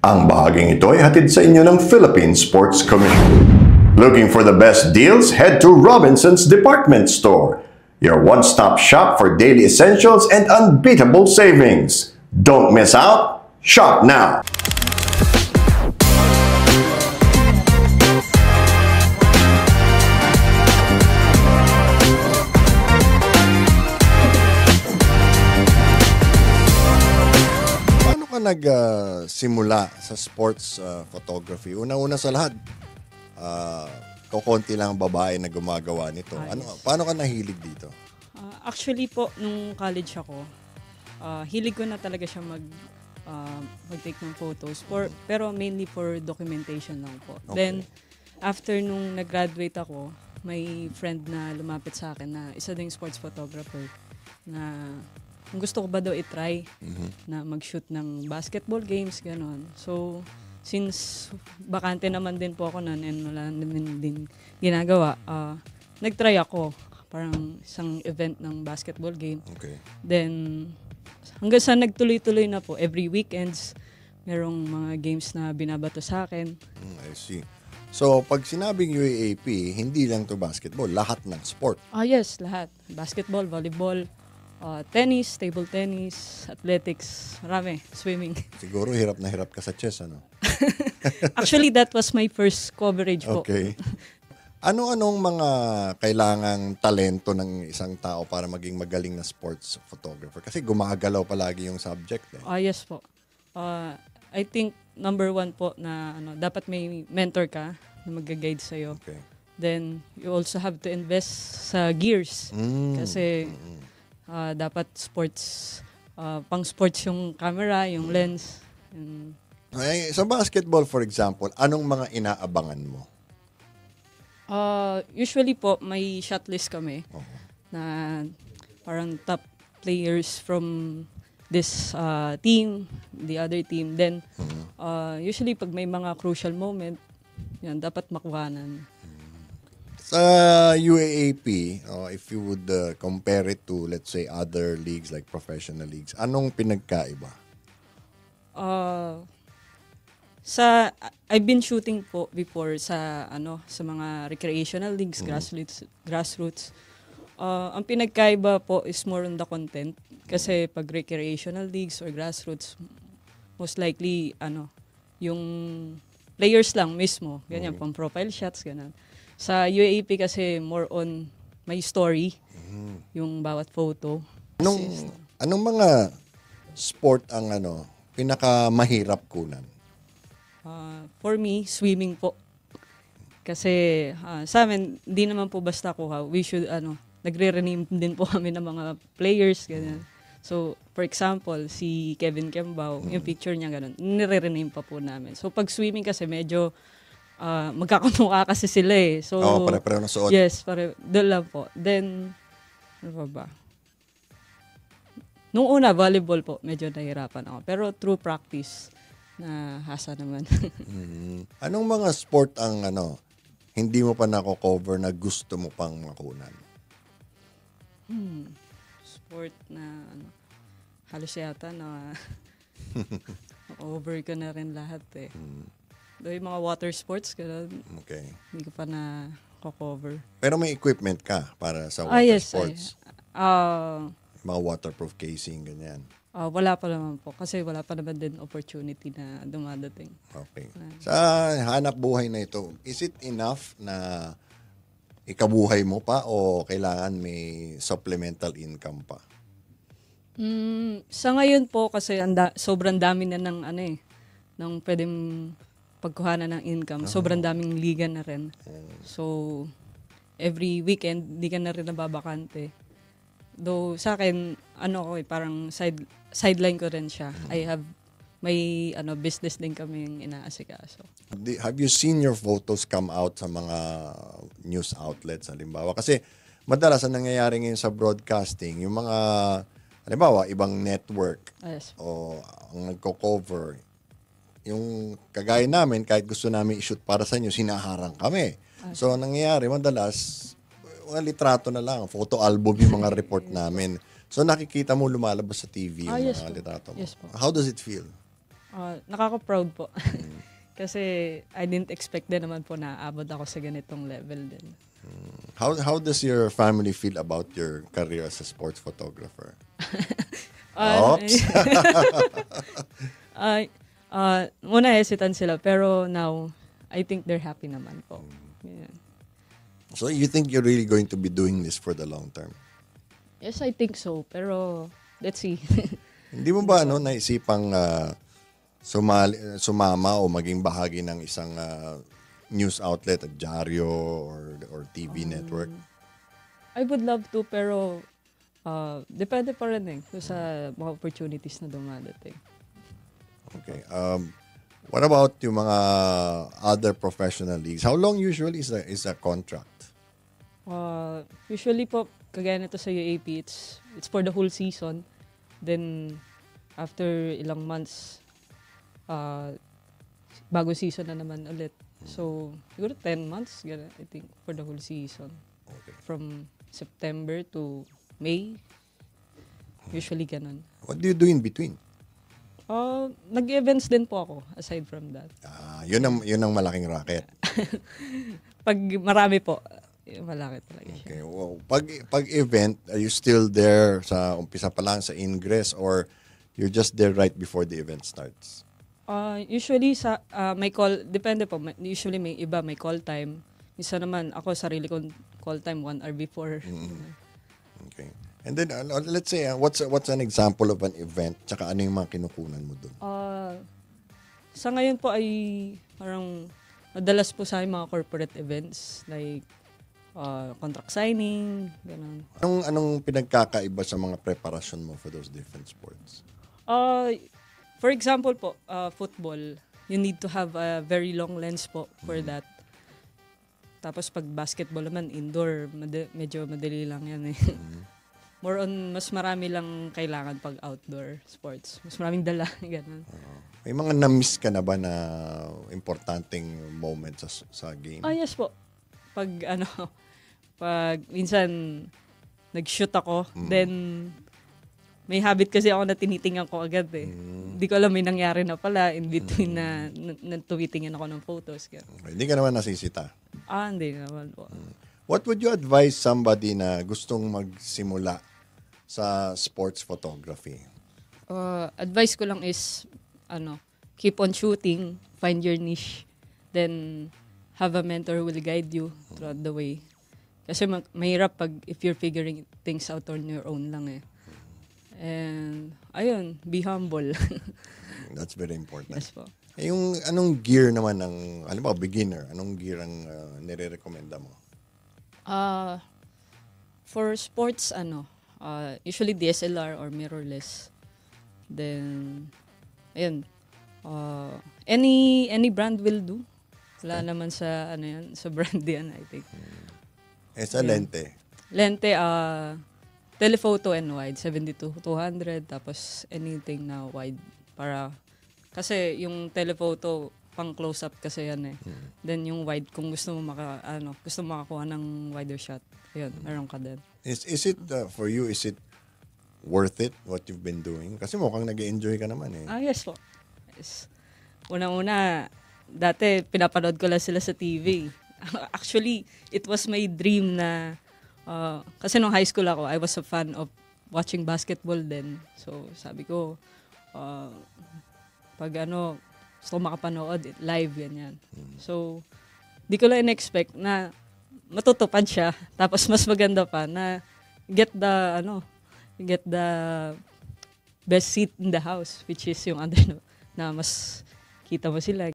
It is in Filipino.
Ang bahaging ito ay hatid sa inyo ng Philippine Sports Commission. Looking for the best deals? Head to Robinson's Department Store, your one-stop shop for daily essentials and unbeatable savings. Don't miss out. Shop now. Nagsimula sa sports photography? Una-una sa lahat, kukonti lang ang babae na gumagawa nito. Paano ka nahilig dito? Actually po, nung college ako, hilig ko na talaga siya mag-take ng photos. Pero mainly for documentation lang po. Okay. Then, after nung nag-graduate ako, may friend na lumapit sa akin na isa ding sports photographer na kung gusto ko ba daw i-try na mag-shoot ng basketball games, gano'n. So, since bakante naman din po ako noon and wala naman din ginagawa, nag-try ako. Parang isang event ng basketball game. Okay. Then, hanggang sa nagtuloy-tuloy na po, every weekends, merong mga games na binabato sa akin. I see. So, pag sinabing UAAP, hindi lang to basketball, lahat ng sport. Yes, lahat. Basketball, volleyball, tennis, table tennis, athletics, marami, swimming. Siguro hirap na hirap ka sa chess, ano? Actually, that was my first coverage po. Okay. Ano-anong mga kailangang talento ng isang tao para maging magaling na sports photographer? Kasi gumagalaw palagi yung subject. Yes po. I think number one po na dapat may mentor ka na mag-guide sa'yo. Okay. Then, you also have to invest sa gears. Kasi dapat sports, pang sports yung camera, yung lens. Ay, sa basketball, for example, anong mga inaabangan mo? Usually po, may shot list kami na parang top players from this team, the other team. Then, usually pag may mga crucial moment, yan, dapat makuhanan. Sa UAAP, if you would compare it to, let's say, other leagues like professional leagues, anong pinagkaiba? I've been shooting po before sa mga recreational leagues, grassroots. Ang pinagkaiba po is more on the content kasi pag recreational leagues or grassroots, most likely yung players lang mismo, ganyan pang profile shots ganun. Sa UAAP kasi more on may story yung bawat photo. Anong mga sport ang pinakamahirap kunan? For me, swimming po. Kasi sa amin, hindi naman po basta kuha. We should, nagre-rename din po kami ng mga players, ganyan. So, for example, si Kevin Kembao, yung picture niya ganun, nire-rename pa po namin. So, pag swimming kasi medyo magkakamukha kasi sila eh. So, pare-pareho na suot. Yes, doon lang po. Then, ano pa ba? Nung una, volleyball po, medyo nahirapan ako. Pero through practice, na hasa naman. Anong mga sport ang hindi mo pa nako-cover na gusto mo pang makunan? Sport na halos yata na over ko na rin lahat eh. Doon yung mga water sports, gano'n. Okay. Hindi ko pa na cover. Pero may equipment ka para sa water sports? Mga waterproof casing, ganyan. Wala pa naman po. Kasi wala pa naman din opportunity na dumadating. Okay. Sa hanap buhay na ito, is it enough na ikabuhay mo pa o kailangan may supplemental income pa? Sa ngayon po kasi sobrang dami na ng ng pwedeng pagkuhanan ng income. Sobrang daming liga na rin. So, every weekend, di ka na rin nababakante. Though, sa akin, parang sideline ko rin siya. I have, may business din kaming inaasikaso. Have you seen your photos come out sa mga news outlets, halimbawa? Kasi, madalas ang nangyayari ngayon sa broadcasting, yung mga, halimbawa, ibang network o ang nagko-cover, yung kagaya namin, kahit gusto namin i-shoot para sa inyo, sinaharang kami. So, ang nangyayari, madalas, mga litrato na lang, photo album yung mga report namin. So, nakikita mo lumalabas sa TV yung mga litrato mo. Yes po. How does it feel? Nakaka-proud po. Kasi I didn't expect din naman po na aabot ako sa ganitong level din. How does your family feel about your career as a sports photographer? Oops. Muna hesitant sila, pero now, I think they're happy naman po. Yeah. So you think you're really going to be doing this for the long term? Yes, I think so. Pero, let's see. Hindi mo ba naisipang sumama o maging bahagi ng isang news outlet, at dyaryo or TV network? I would love to, pero depende pa rin sa mga opportunities na dumadating. Okay. What about yung mga other professional leagues? How long usually is a contract? Usually po, kagaya nito sa UAP, it's for the whole season. Then, after ilang months, bago season na naman ulit. So, siguro 10 months, gana, I think, for the whole season. Okay. From September to May, usually ganun. What do you do in between? Nag-events din po ako, aside from that. Yun ang malaking racket. Pag marami po, malaki talaga siya. Okay. Well, pag event, are you still there sa umpisa pa lang sa ingress, or you're just there right before the event starts? Usually may call, depende po. Usually may iba, may call time. Isa naman ako sarili kong call time 1 hour before. Okay. And then let's say what's an example of an event, tsaka ano yung mga kinukunan mo doon? Sa ngayon po ay parang madalas po sa mga corporate events like contract signing, ganun. Anong pinagkakaiba sa mga preparasyon mo for those different sports? For example po, football, you need to have a very long lens po for that. Tapos pag basketball naman, indoor, medyo madali lang yan eh. More on, mas marami lang kailangan pag outdoor sports. Mas maraming dala, ganun. May mga na-miss ka na ba na importanteng moments sa game? Yes po. Pag minsan nag-shoot ako, then may habit kasi ako na tinitingnan ko agad eh. Hindi ko alam may nangyari na pala in between na tumitingin ako ng photos. Okay. Hindi ka naman nasisita? Hindi naman po. What would you advise somebody na gustong magsimula sa sports photography? Advice ko lang is, keep on shooting, find your niche, then have a mentor who will guide you throughout the way. Kasi mahirap if you're figuring things out on your own lang eh. And, ayun, be humble. That's very important. Yes po. Yung anong gear naman ng, beginner, anong gear ang nire-recommenda mo? For sports, usually DSLR or mirrorless. Then, ayun, any brand will do. Wala naman sa, sa brand yan, I think. Sa lente? Lente, telephoto and wide, 70-200, tapos anything na wide. Kasi yung telephoto, pang close-up kasi yan eh. Then yung wide, kung gusto mo makakuha ng wider shot, ayun, meron ka din. Is it, for you, is it worth it, what you've been doing? Kasi mukhang nag-enjoy ka naman eh. Yes po. Yes. Unang-una, dati pinapanood ko lang sila sa TV. Actually, it was my dream na, kasi nung high school ako, I was a fan of watching basketball then. So, sabi ko, pag gusto ko makapanood live, ganyan. So, di ko lang in-expect na matutupad siya. Tapos mas maganda pa na get the best seat in the house, which is yung na mas kita mo sila.